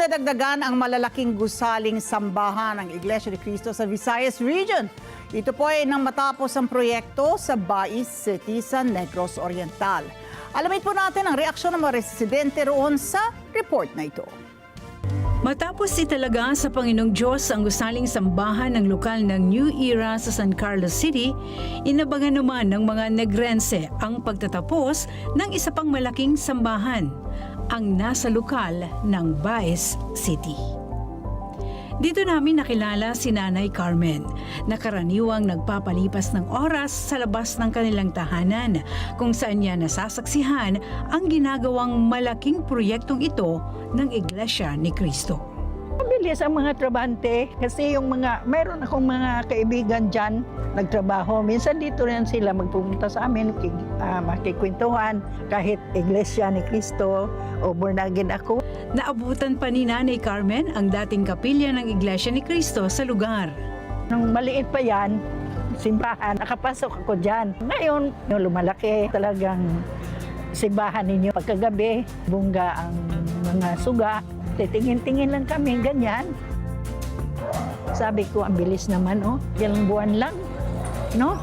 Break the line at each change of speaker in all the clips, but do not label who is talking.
nadagdagan ang malalaking gusaling sambahan ng Iglesia ni Cristo sa Visayas Region. Ito po ay nang matapos ang proyekto sa Bais City sa Negros Oriental. Alamin po natin ang reaksyon ng mga residente roon sa report na ito.
Matapos italaga sa Panginoong Diyos ang gusaling sambahan ng lokal ng New Era sa San Carlos City, inabangan naman ng mga Negrense ang pagtatapos ng isa pang malaking sambahan, ang nasa lokal ng Bais City. Dito namin nakilala si Nanay Carmen, na karaniwang nagpapalipas ng oras sa labas ng kanilang tahanan, kung saan niya nasasaksihan ang ginagawang malaking proyektong ito ng Iglesia ni Cristo.
Mabilis ang mga trabante kasi mayroon akong mga kaibigan dyan nagtrabaho. Minsan dito rin sila magpupunta sa amin, makikwentuhan kahit Iglesia ni Cristo o born again ako.
Naabutan pa ni Nanay Carmen ang dating kapilya ng Iglesia ni Cristo sa lugar.
Nung maliit pa yan, simbahan, nakapasok ako dyan. Ngayon, yung lumalaki talagang simbahan ninyo. Pagkagabi, bungga ang mga suga. Titingin-tingin lang kami, ganyan. Sabi ko, ang bilis naman, ilang buwan lang, no?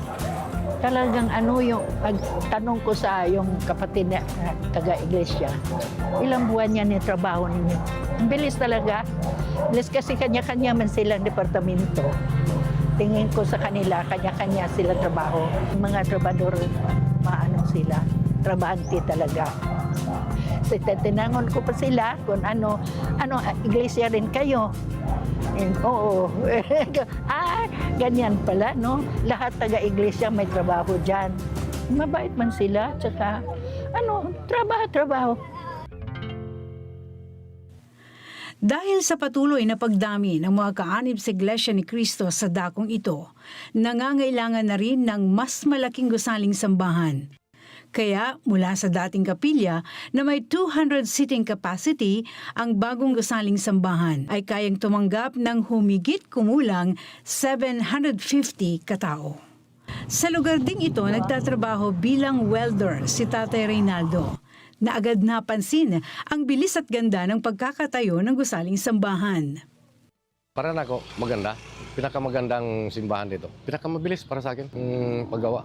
Talagang yung pagtanong ko sa yung kapatid na taga-iglesia, ilang buwan yan yung trabaho ninyo. Ang bilis talaga. Bilis kasi kanya-kanya man silang departamento. Tingin ko sa kanila, kanya-kanya sila trabaho. Mga trabador, sila, trabahante talaga. So, tinangon ko pa sila kung iglesia rin kayo. And, oo. Ganyan pala, no? Lahat taga-iglesia may trabaho dyan. Mabait man sila, tsaka, trabaho.
Dahil sa patuloy na pagdami ng mga kaanib sa Iglesia ni Cristo sa dakong ito, nangangailangan na rin ng mas malaking gusaling sambahan. Kaya mula sa dating kapilya na may 200 seating capacity, ang bagong gusaling sambahan ay kayang tumanggap ng humigit kumulang 750 katao. Sa lugar ding ito nagtatrabaho bilang welder si Tatay Reynaldo, na agad napansin ang bilis at ganda ng pagkakatayo ng gusaling sambahan.
Para na ako, maganda. Pinakamagandang simbahan dito. Pinakamabilis para sa akin paggawa.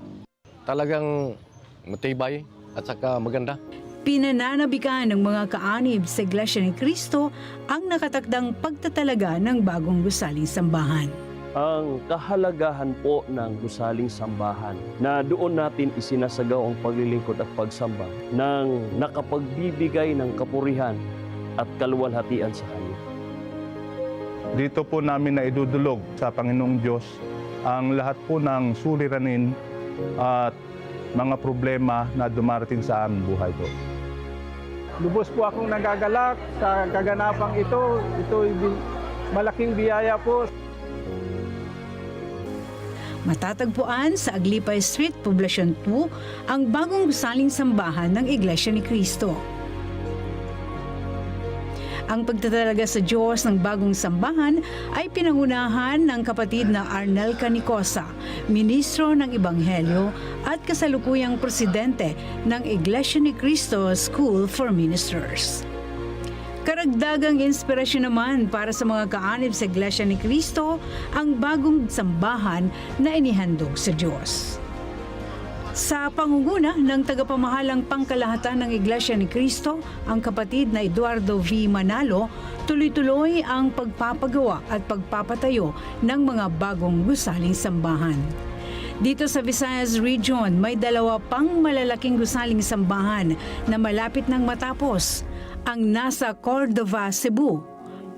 Talagang matibay at saka maganda.
Pinananabikan ng mga kaanib sa Iglesia ni Cristo ang nakatakdang pagtatalaga ng bagong gusaling sambahan.
Ang kahalagahan po ng gusaling sambahan na doon natin isinasagaw ang paglilingkod at pagsamba ng nakapagbibigay ng kapurihan at kaluwalhatian sa Kanya.
Dito po namin na idudulog sa Panginoong Diyos ang lahat po ng suliranin at mga problema na dumarating sa aming buhay po.
Lubos po akong nagagalak sa kaganapang ito. Ito ay malaking biyaya po.
Matatagpuan sa Aglipay Street, Poblacion 2, ang bagong gusaling sambahan ng Iglesia ni Cristo. Ang pagtatalaga sa Diyos ng bagong sambahan ay pinangunahan ng kapatid na Arnel Canicosa, ministro ng Ebanghelyo at kasalukuyang presidente ng Iglesia ni Cristo School for Ministers. Karagdagang inspirasyon naman para sa mga kaanib sa Iglesia ni Cristo ang bagong sambahan na inihandog sa Diyos. Sa pangunguna ng tagapamahalang pangkalahatan ng Iglesia ni Cristo, ang kapatid na Eduardo V. Manalo, tuloy-tuloy ang pagpapagawa at pagpapatayo ng mga bagong gusaling sambahan. Dito sa Visayas Region, may 2 pang malalaking gusaling sambahan na malapit nang matapos, ang nasa Cordova, Cebu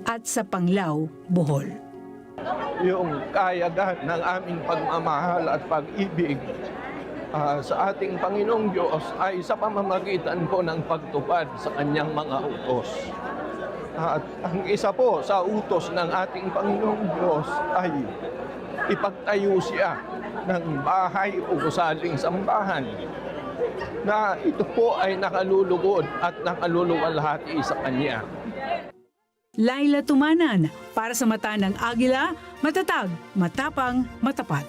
at sa Panglao, Bohol.
Yung kayagan ng aming pagmamahal at pag-ibig sa ating Panginoong Diyos ay sa pamamagitan po ng pagtupad sa kanyang mga utos. At ang isa po sa utos ng ating Panginoong Diyos ay ipagtayo siya ng bahay o gusaling sambahan na ito po ay nakalulugod at nakaluluwalhati sa Kanya.
Laila Tumanan, para sa Mata ng Agila, matatag, matapang, matapat.